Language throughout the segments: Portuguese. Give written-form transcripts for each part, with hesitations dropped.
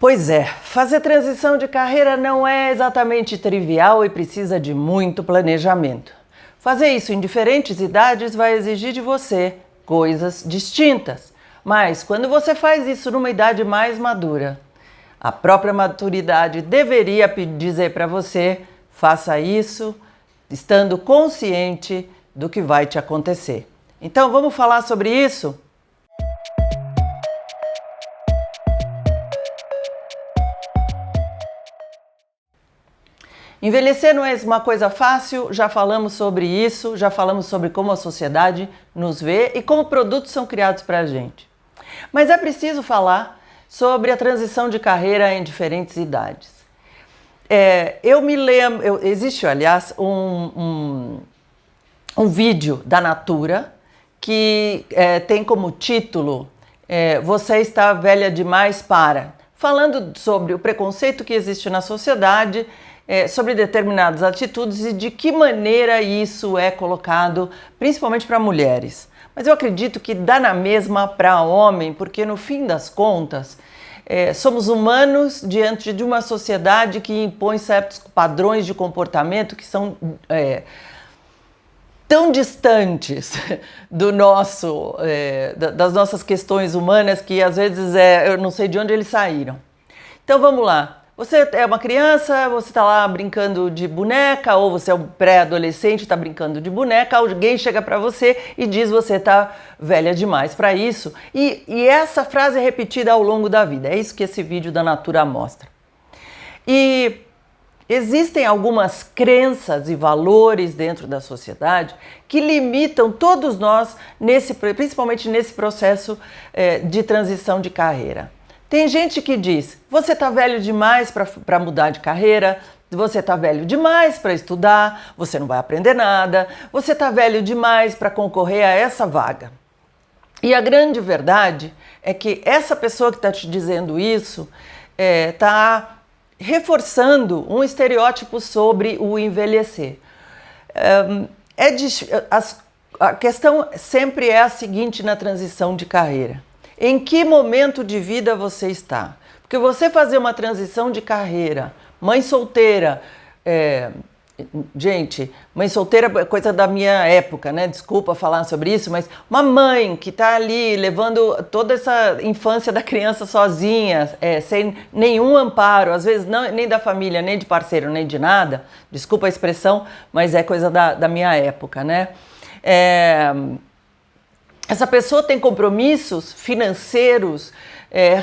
Pois é, fazer transição de carreira não é exatamente trivial e precisa de muito planejamento. Fazer isso em diferentes idades vai exigir de você coisas distintas, mas quando você faz isso numa idade mais madura, a própria maturidade deveria dizer para você: faça isso estando consciente do que vai te acontecer. Então vamos falar sobre isso? Envelhecer não é uma coisa fácil, já falamos sobre isso, já falamos sobre como a sociedade nos vê e como produtos são criados para a gente. Mas é preciso falar sobre a transição de carreira em diferentes idades. Eu me lembro, existe, aliás, um vídeo da Natura que tem como título Você está velha demais para, falando sobre o preconceito que existe na sociedade, sobre determinadas atitudes e de que maneira isso é colocado, principalmente para mulheres. Mas eu acredito que dá na mesma para homem, porque no fim das contas, somos humanos diante de uma sociedade que impõe certos padrões de comportamento que são tão distantes do nosso, das nossas questões humanas que às vezes eu não sei de onde eles saíram. Então vamos lá. Você é uma criança, você está lá brincando de boneca, ou você é um pré-adolescente, está brincando de boneca, alguém chega para você e diz: você está velha demais para isso. E essa frase é repetida ao longo da vida, é isso que esse vídeo da Natura mostra. E existem algumas crenças e valores dentro da sociedade que limitam todos nós, principalmente nesse processo de transição de carreira. Tem gente que diz: você está velho demais para mudar de carreira, você está velho demais para estudar, você não vai aprender nada, você está velho demais para concorrer a essa vaga. E a grande verdade é que essa pessoa que está te dizendo isso está reforçando um estereótipo sobre o envelhecer. A questão sempre é a seguinte na transição de carreira: em que momento de vida você está? Porque você fazer uma transição de carreira, mãe solteira, gente, mãe solteira é coisa da minha época, né? Desculpa falar sobre isso, mas uma mãe que está ali levando toda essa infância da criança sozinha, sem nenhum amparo, às vezes nem da família, nem de parceiro, nem de nada, desculpa a expressão, mas é coisa da minha época, né? Essa pessoa tem compromissos financeiros,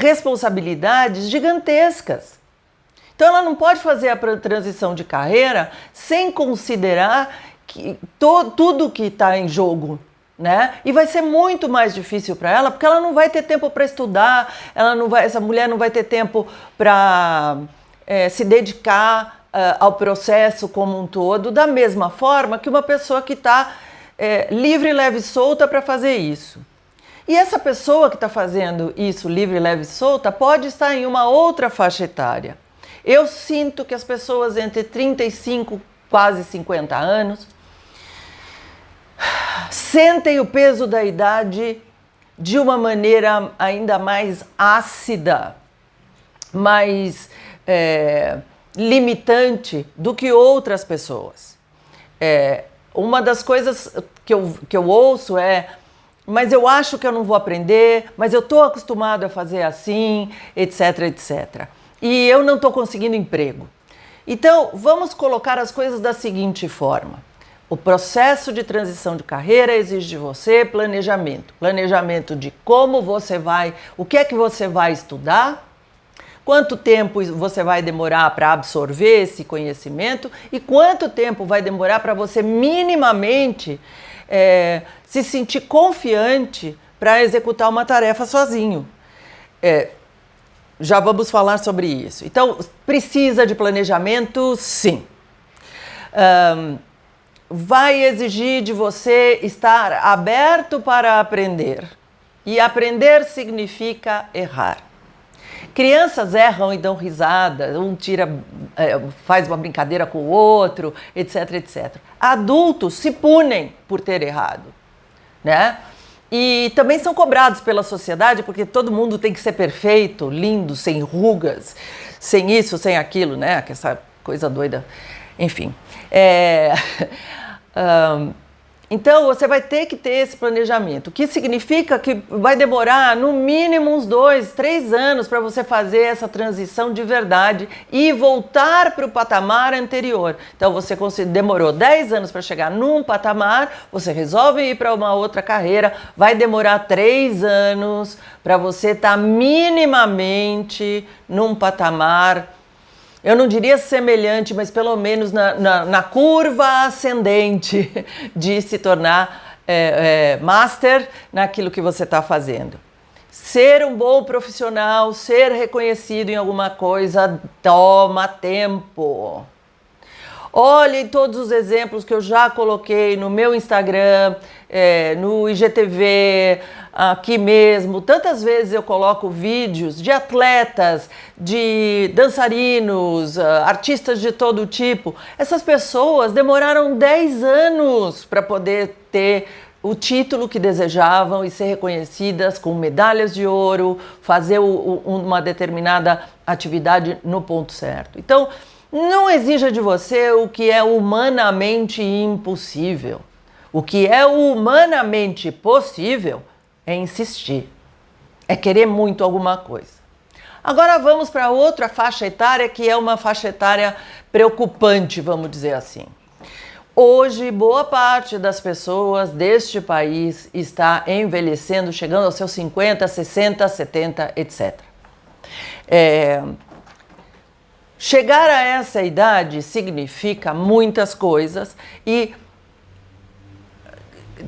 responsabilidades gigantescas. Então ela não pode fazer a transição de carreira sem considerar tudo que está em jogo, né? E vai ser muito mais difícil para ela, porque ela não vai ter tempo para estudar, essa mulher não vai ter tempo para se dedicar ao processo como um todo, da mesma forma que uma pessoa que está livre, leve e solta para fazer isso. E essa pessoa que está fazendo isso livre, leve e solta pode estar em uma outra faixa etária. Eu sinto que as pessoas entre 35 quase 50 anos sentem o peso da idade de uma maneira ainda mais ácida, mais limitante do que outras pessoas. Uma das coisas que eu ouço mas eu acho que eu não vou aprender, mas eu estou acostumado a fazer assim, etc, etc. E eu não estou conseguindo emprego. Então, vamos colocar as coisas da seguinte forma. O processo de transição de carreira exige de você planejamento. Planejamento de como você vai, o que é que você vai estudar, quanto tempo você vai demorar para absorver esse conhecimento e quanto tempo vai demorar para você minimamente se sentir confiante para executar uma tarefa sozinho. Já vamos falar sobre isso. Então, precisa de planejamento? Sim. Vai exigir de você estar aberto para aprender. E aprender significa errar. Crianças erram e dão risada, um faz uma brincadeira com o outro, etc, etc. Adultos se punem por ter errado, né? E também são cobrados pela sociedade, porque todo mundo tem que ser perfeito, lindo, sem rugas, sem isso, sem aquilo, né? Que essa coisa doida. Enfim. Então, você vai ter que ter esse planejamento, o que significa que vai demorar no mínimo uns 2, 3 anos para você fazer essa transição de verdade e voltar para o patamar anterior. Então, você demorou 10 anos para chegar num patamar, você resolve ir para uma outra carreira, vai demorar 3 anos para você estar minimamente num patamar, eu não diria semelhante, mas pelo menos na curva ascendente de se tornar master naquilo que você está fazendo. Ser um bom profissional, ser reconhecido em alguma coisa, toma tempo. Olhem todos os exemplos que eu já coloquei no meu Instagram, no IGTV, aqui mesmo. Tantas vezes eu coloco vídeos de atletas, de dançarinos, artistas de todo tipo. Essas pessoas demoraram 10 anos para poder ter o título que desejavam e ser reconhecidas com medalhas de ouro, fazer uma determinada atividade no ponto certo. Então, não exija de você o que é humanamente impossível. O que é humanamente possível é insistir, é querer muito alguma coisa. Agora vamos para outra faixa etária, que é uma faixa etária preocupante, vamos dizer assim. Hoje, boa parte das pessoas deste país está envelhecendo, chegando aos seus 50, 60, 70, etc. Chegar a essa idade significa muitas coisas e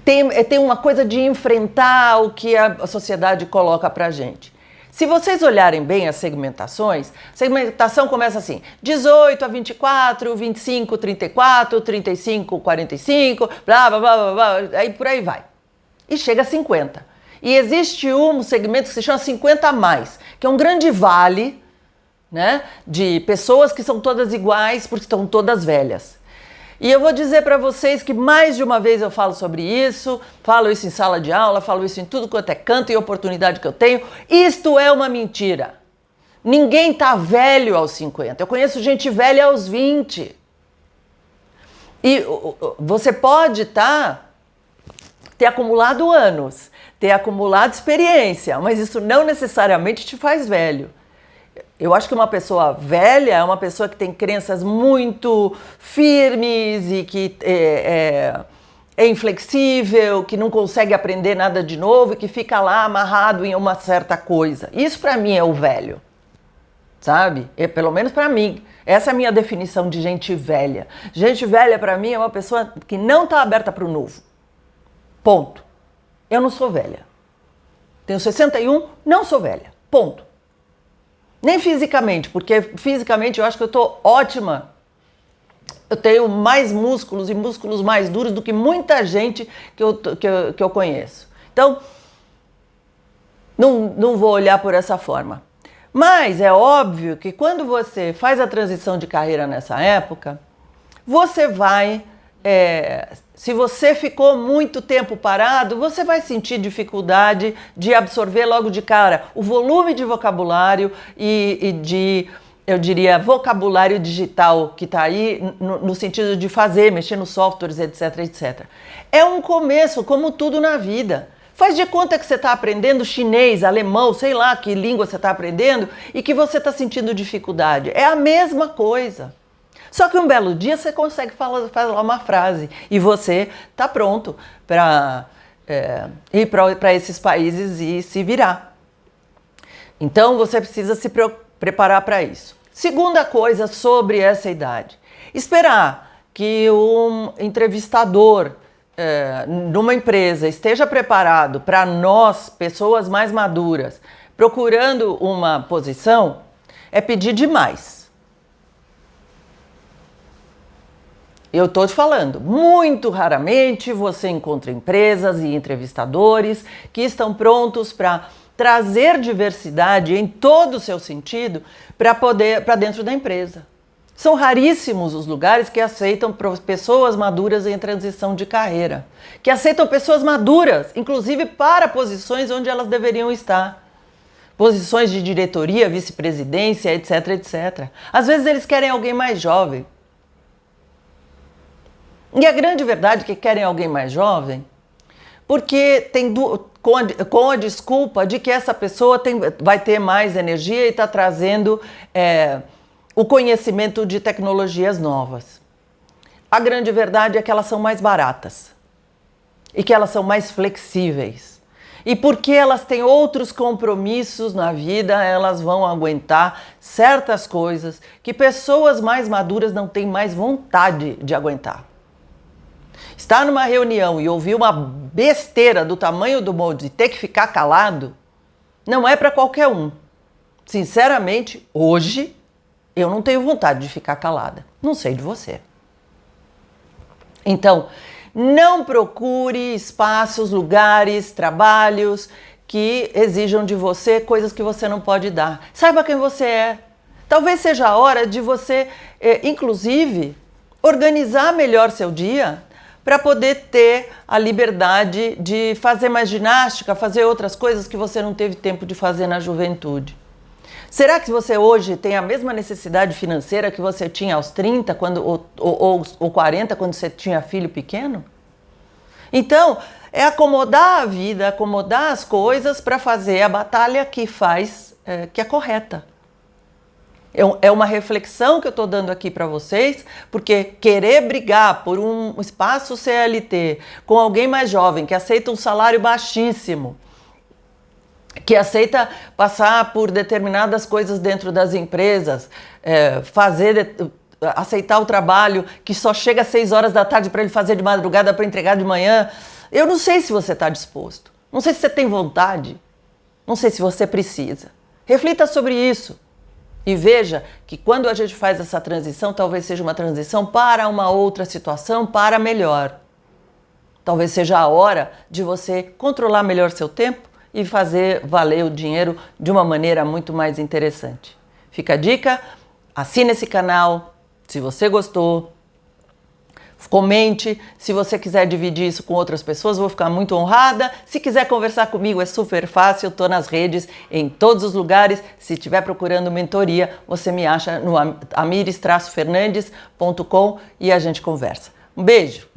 tem uma coisa de enfrentar o que a sociedade coloca pra gente. Se vocês olharem bem as segmentações, a segmentação começa assim, 18 a 24, 25, 34, 35, 45, blá, blá, blá, blá, blá, aí por aí vai. E chega a 50. E existe um segmento que se chama 50 a mais, que é um grande vale, né, de pessoas que são todas iguais porque estão todas velhas. E eu vou dizer para vocês que mais de uma vez eu falo sobre isso, falo isso em sala de aula, falo isso em tudo quanto é canto e oportunidade que eu tenho. Isto é uma mentira. Ninguém tá velho aos 50. Eu conheço gente velha aos 20. E você pode ter acumulado anos, ter acumulado experiência, mas isso não necessariamente te faz velho. Eu acho que uma pessoa velha é uma pessoa que tem crenças muito firmes e que é inflexível, que não consegue aprender nada de novo e que fica lá amarrado em uma certa coisa. Isso para mim é o velho, sabe? Pelo menos para mim. Essa é a minha definição de gente velha. Gente velha para mim é uma pessoa que não está aberta para o novo. Ponto. Eu não sou velha. Tenho 61, não sou velha. Ponto. Nem fisicamente, porque fisicamente eu acho que eu estou ótima. Eu tenho mais músculos e músculos mais duros do que muita gente que eu conheço. Então, não vou olhar por essa forma. Mas é óbvio que quando você faz a transição de carreira nessa época, você vai... se você ficou muito tempo parado, você vai sentir dificuldade de absorver logo de cara o volume de vocabulário e de, eu diria, vocabulário digital que está aí no sentido de fazer, mexer nos softwares, etc, etc. É um começo, como tudo na vida. Faz de conta que você está aprendendo chinês, alemão, sei lá que língua você está aprendendo e que você está sentindo dificuldade. É a mesma coisa. Só que um belo dia você consegue falar uma frase e você está pronto para ir para esses países e se virar. Então você precisa se preparar para isso. Segunda coisa sobre essa idade. Esperar que um entrevistador numa empresa esteja preparado para nós, pessoas mais maduras, procurando uma posição, é pedir demais. Eu estou te falando, muito raramente você encontra empresas e entrevistadores que estão prontos para trazer diversidade em todo o seu sentido para dentro da empresa. São raríssimos os lugares que aceitam pessoas maduras em transição de carreira, que aceitam pessoas maduras, inclusive para posições onde elas deveriam estar. Posições de diretoria, vice-presidência, etc, etc. Às vezes eles querem alguém mais jovem. E a grande verdade é que querem alguém mais jovem porque com a desculpa de que essa pessoa vai ter mais energia e está trazendo o conhecimento de tecnologias novas. A grande verdade é que elas são mais baratas e que elas são mais flexíveis. E porque elas têm outros compromissos na vida, elas vão aguentar certas coisas que pessoas mais maduras não têm mais vontade de aguentar. Estar numa reunião e ouvir uma besteira do tamanho do molde e ter que ficar calado, não é para qualquer um. Sinceramente, hoje, eu não tenho vontade de ficar calada. Não sei de você. Então, não procure espaços, lugares, trabalhos que exijam de você coisas que você não pode dar. Saiba quem você é. Talvez seja a hora de você, inclusive, organizar melhor seu dia para poder ter a liberdade de fazer mais ginástica, fazer outras coisas que você não teve tempo de fazer na juventude. Será que você hoje tem a mesma necessidade financeira que você tinha aos 30 ou 40 quando você tinha filho pequeno? Então, é acomodar a vida, acomodar as coisas para fazer a batalha que que é correta. É uma reflexão que eu estou dando aqui para vocês, porque querer brigar por um espaço CLT com alguém mais jovem, que aceita um salário baixíssimo, que aceita passar por determinadas coisas dentro das empresas, aceitar o trabalho que só chega às 6 horas da tarde para ele fazer de madrugada para entregar de manhã. Eu não sei se você está disposto, não sei se você tem vontade, não sei se você precisa. Reflita sobre isso e veja que quando a gente faz essa transição, talvez seja uma transição para uma outra situação, para melhor. Talvez seja a hora de você controlar melhor seu tempo e fazer valer o dinheiro de uma maneira muito mais interessante. Fica a dica, assine esse canal se você gostou, comente, se você quiser dividir isso com outras pessoas, vou ficar muito honrada. Se quiser conversar comigo é super fácil, estou nas redes, em todos os lugares. Se estiver procurando mentoria, você me acha no amires-fernandes.com e a gente conversa. Um beijo!